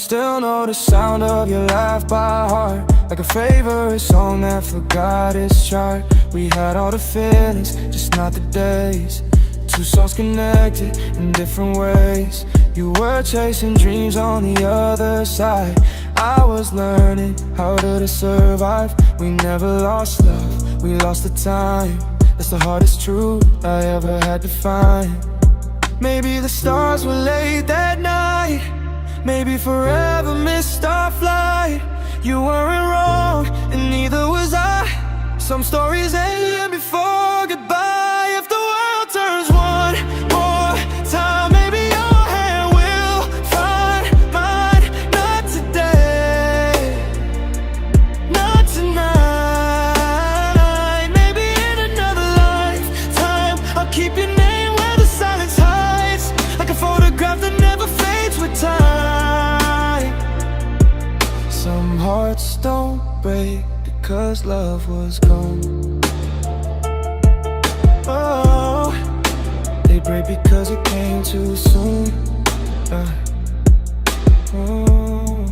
still know the sound of your laugh by heart, like a favorite song that forgot its chart. We had all the feelings, just not the days. Two souls connected in different ways. You were chasing dreams on the other side. I was learning how to survive. We never lost love, we lost the time. That's the hardest truth I ever had to find. Maybe the stars were late that night, maybe forever missed our flight. You weren't wrong, and neither was I. Some stories end before goodbye. If the world turns one more time, maybe your hand will find mine. Not today, not tonight. Maybe in another lifetime, I'll keep your name where the silence hides, like a photograph that never fades with time. Some hearts don't break because love was gone. Oh, they break because it came too soon. Oh,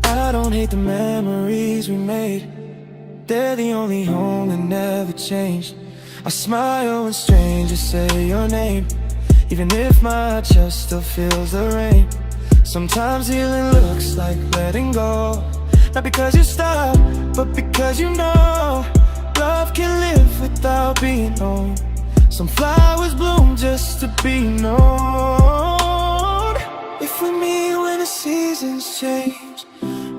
I don't hate the memories we made. They're the only home that never changed. I smile when strangers say your name, even if my chest still feels the rain. Sometimes healing looks like letting go, not because you stop, but because you know love can live without being known. Some flowers bloom just to be known. If we meet when the seasons change,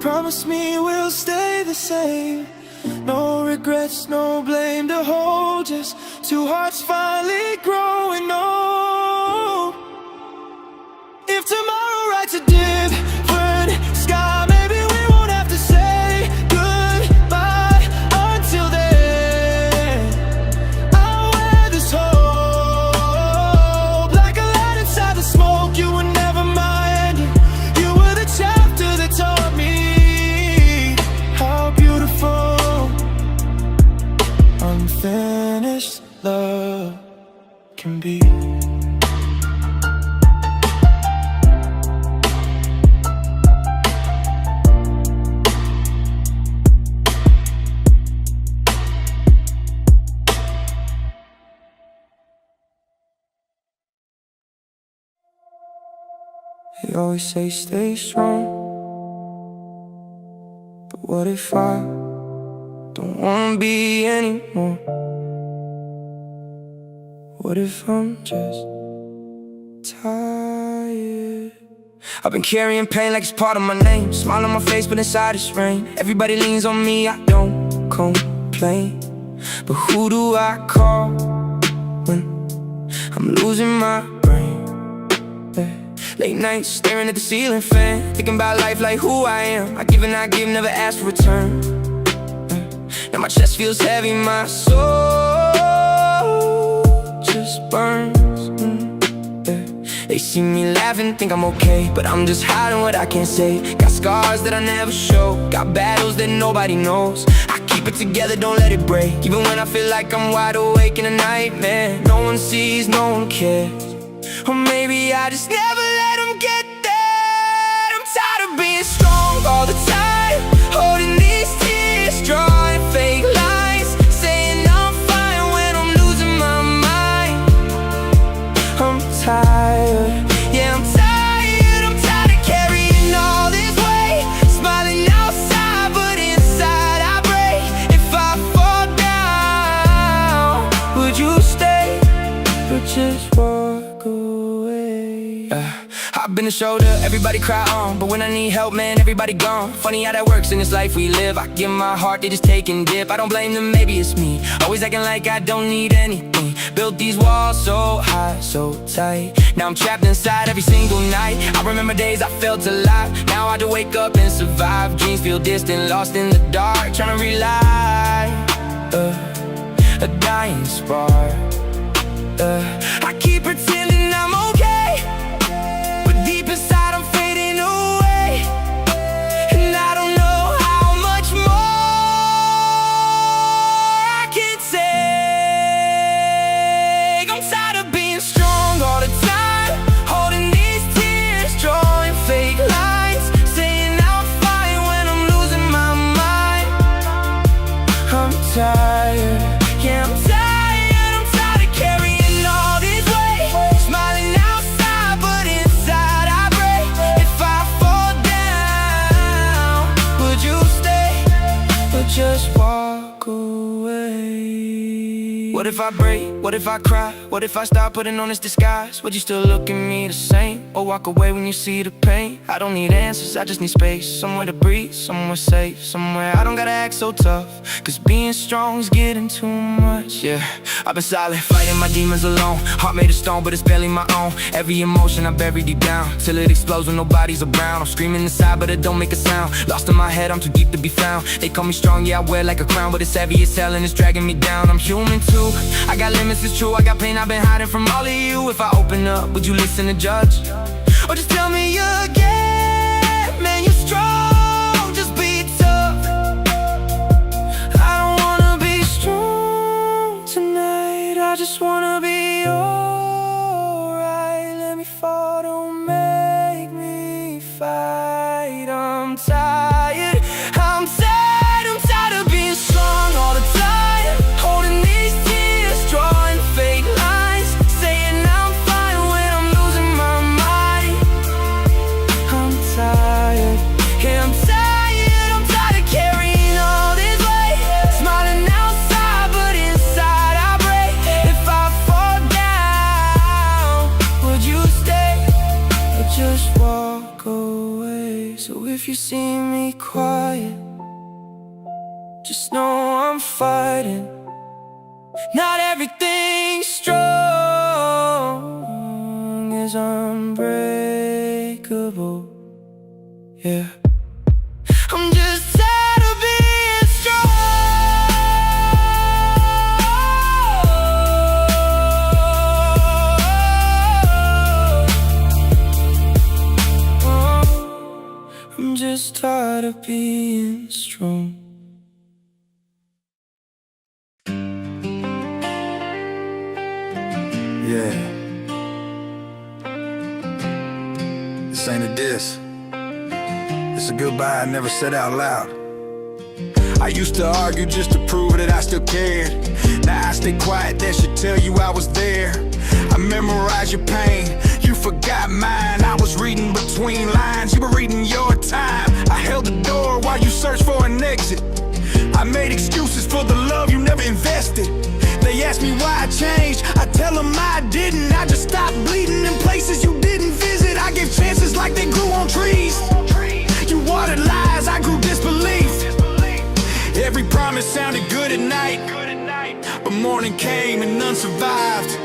promise me we'll stay the same. No regrets, no blame to hold, just two hearts finally growing old. If tomorrow writes a different sky, maybe we won't have to say goodbye. Until then, I'll wear this hope like a light inside the smoke. You were never my ending, you were the chapter that taught me how beautiful unfinished love can be. They always say stay strong, but what if I don't wanna be anymore? What if I'm just tired? I've been carrying pain like it's part of my name. Smile on my face, but inside it's rain. Everybody leans on me, I don't complain. But who do I call when I'm losing my brain? Late nights staring at the ceiling fan, thinking about life like who I am. I give and I give, never ask for return. Now my chest feels heavy, my soul just burns. They see me laughing, think I'm okay, but I'm just hiding what I can't say. Got scars that I never show, got battles that nobody knows. I keep it together, don't let it break, even when I feel like I'm wide awake in a nightmare. No one sees, no one cares, or maybe I just never let them get there. I'm tired of being strong all the time, holding these tears, drawing fake lines, saying I'm fine when I'm losing my mind. I'm tired, yeah, I'm tired. I'm tired of carrying all this weight, smiling outside, but inside I break. If I fall down, would you stay or just walk away? I've been the shoulder, everybody cry on, but when I need help, man, everybody gone. Funny how that works in this life we live. I give my heart, they just take and dip. I don't blame them, maybe it's me, always acting like I don't need anything. Built these walls so high, so tight. Now I'm trapped inside every single night. I remember days I felt alive, now I had to wake up and survive. Dreams feel distant, lost in the dark, trying to relight a dying spark. I keep pretending I'm okay, but deep inside I'm fading away. And I don't know how much more I can take. I'm tired of being strong all the time, holding these tears, drawing fake What if I break? What if I cry? What if I start putting on this disguise? Would you still look at me the same? Or walk away when you see the pain? I don't need answers, I just need space. Somewhere to breathe, somewhere safe. Somewhere I don't gotta act so tough, cause being strong is getting too much. Yeah, I've been silent, fighting my demons alone. Heart made of stone, but it's barely my own. Every emotion I bury deep down, till it explodes when nobody's around. I'm screaming inside, but it don't make a sound. Lost in my head, I'm too deep to be found. They call me strong, yeah, I wear like a crown, but it's heavy as hell and it's dragging me down. I'm human too, I got limits, it's true. I got pain I've been hiding from all of you. If I open up, would you listen and judge? Or just tell me again, man, you're strong, just be tough. I don't wanna be strong tonight, I just wanna be alright. Let me fall, don't make me fight. I'm tired, I'm tired, I'm tired of being strong all the time, holding these tears, drawing fake lines, saying I'm fine when I'm losing my mind. I'm tired, yeah, I'm tired, I'm tired of carrying all this weight, smiling outside but inside I break. If I fall down, would you stay or just walk away? So if you see me quiet, just know I'm fighting. Not everything strong is unbreakable. Yeah, I'm just tired of being strong. I'm just tired of being strong. Yeah. This ain't a diss. It's a goodbye I never said out loud. I used to argue just to prove that I still cared. Now I stay quiet, that should tell you I was there. I memorized your pain, you forgot mine. I was reading between lines, you were reading your time. I held the door while you searched for an exit. I made excuses for the love you never invested. They ask me why I changed, I tell them I didn't. I just stopped bleeding in places you didn't visit. I gave chances like they grew on trees. You watered lies, I grew disbelief. Every promise sounded good at night, but morning came and none survived.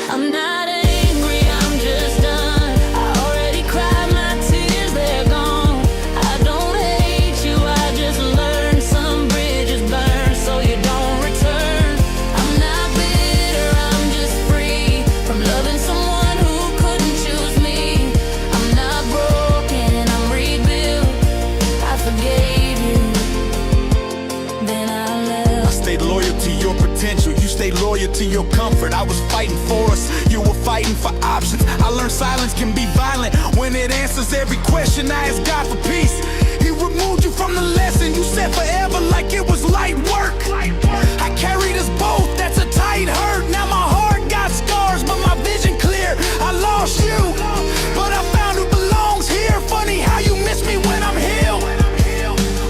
I'm not angry, I'm just done. I already cried my tears, they're gone. I don't hate you, I just learned some bridges burn so you don't return. I'm not bitter, I'm just free from loving someone who couldn't choose me. I'm not broken, I'm rebuilt. I forgave you, then I left. I stayed loyal to your potential, you stayed loyal to your comfort. I was fighting for us, you were fighting for options. I learned silence can be violent when it answers every question. I asked God for peace, He removed you from the lesson. You said forever like it was light work. I carried us both, that's a tight hurt. Now my heart got scars, but my vision clear. I lost you, but I found who belongs here. Funny how you miss me when I'm healed.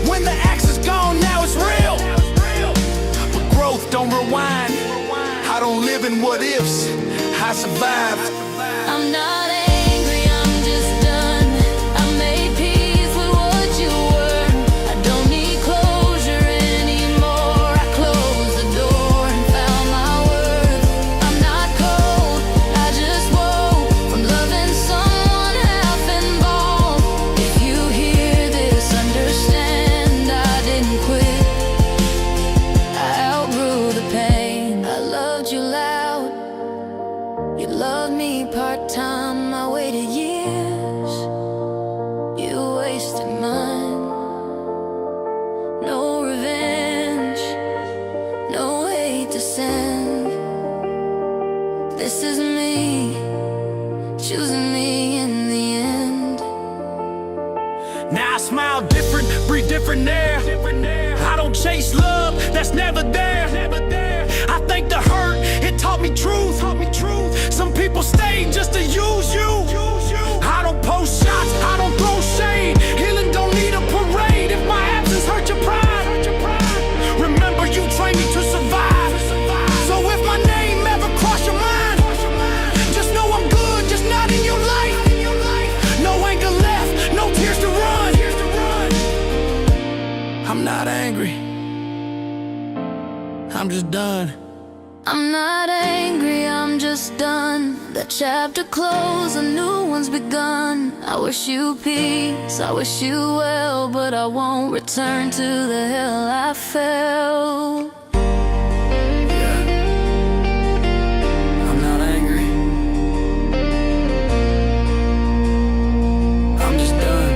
When the axe is gone, now it's real. But growth don't rewind, I don't live in what ifs, I survived. I'm not angry, I'm just done. I made peace with what you were. I don't need closure anymore. I closed the door and found my worth. I'm not cold, I just woke from loving someone half involved. If you hear this, understand I didn't quit. I outgrew the pain. I loved you loud, you loved me part-time. I waited years, you wasted mine. No revenge, no hate to send. This is me, choosing me in the end. Now I smile different, breathe different air. I don't chase love, that's never there. I think the hurt, it taught me truth. Some people stay just to use you. I don't post shots, I don't throw shade. Healing don't need a parade. If my absence hurt your pride, remember you trained me to survive. So if I'm not angry, I'm just done. I'm not angry, I'm just done. That chapter closed, a new one's begun. I wish you peace, I wish you well, but I won't return to the hell I felt. I'm not angry, I'm just done.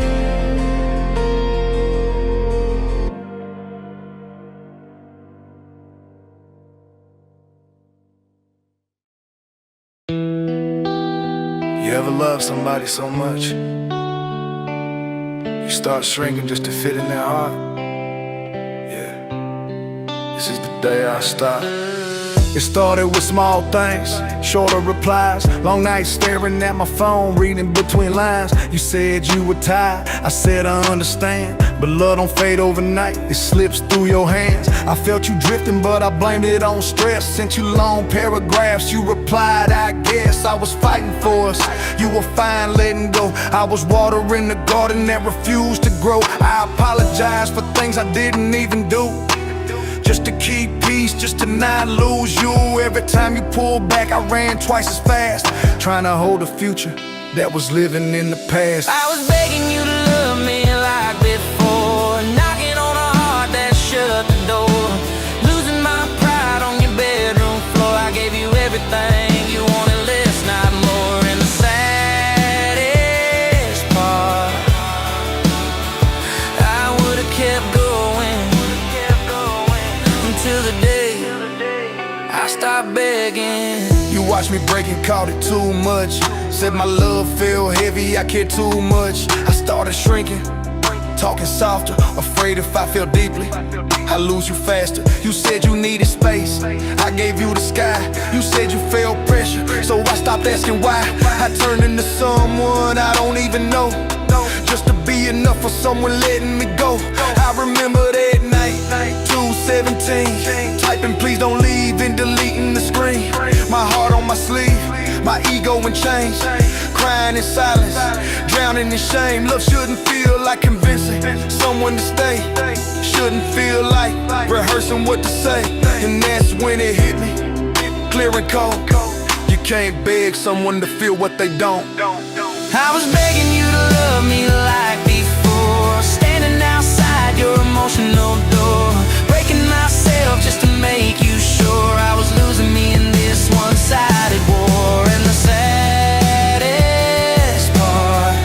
You ever love somebody so much you start shrinking just to fit in their heart? Yeah, this is the day I stop. It started with small things, shorter replies, long nights staring at my phone, reading between lines. You said you were tired, I said I understand, but love don't fade overnight, it slips through your hands. I felt you drifting, but I blamed it on stress. Sent you long paragraphs, you replied, I guess I was fighting for us. You were fine letting go, I was watering the garden that refused to grow. I apologize for things I didn't even do, just to keep peace, just to not lose you. Every time you pulled back, I ran twice as fast, trying to hold a future that was living in the past. I was begging you to love me like before, knocking on a heart that shut the door, losing my pride on your bedroom floor. I gave you everything you wanted, less, not more. And the saddest part, I would've kept going until the day I stopped begging. You watched me break and called it too much, said my love felt heavy, I cared too much. I started shrinking, talking softer, afraid if I feel deeply I lose you faster. You said you needed space, I gave you the sky. You said you felt pressure, so I stopped asking why. I turned into someone I don't even know, just to be enough for someone letting me go. I remember that night, 2:17, typing please don't leave and deleting the screen. My heart on my sleeve, my ego in chains, crying in silence, drowning in shame. Love shouldn't feel like convincing someone to stay, shouldn't feel like rehearsing what to say. And that's when it hit me, clear and cold. You can't beg someone to feel what they don't. I was begging you to love me like before, standing outside your emotional door, breaking myself just to make you sure I was losing me in this one-sided war. And the saddest part,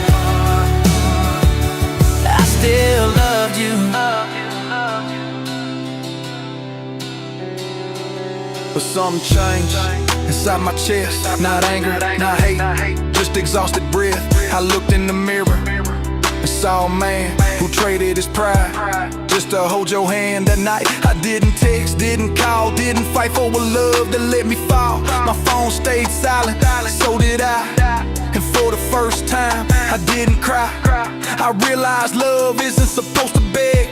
I still loved you. But something changed inside my chest, not anger, not hate, just exhausted breath. I looked in the mirror and saw a man who traded his pride just to hold your hand that night. I didn't text, didn't call, didn't fight for a love that let me fall. My phone stayed silent, so did I. And for the first time, I didn't cry. I realized love isn't supposed to beg,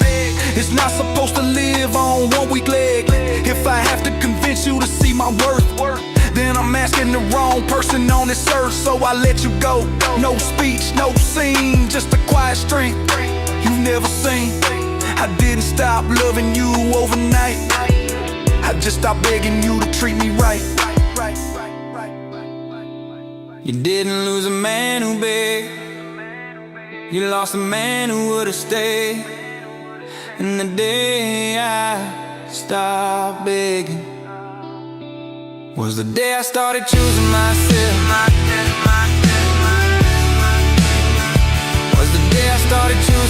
it's not supposed to live on one weak leg. If I have to convince you to see my worth, then I'm asking the wrong person on this earth. So I let you go, no speech, no scene, just a quiet strength you've never seen. I didn't stop loving you overnight, I just stopped begging you to treat me right. You didn't lose a man who begged, you lost a man who would've stayed. And the day I stopped begging was the day I started choosing myself. Was the day I started choosing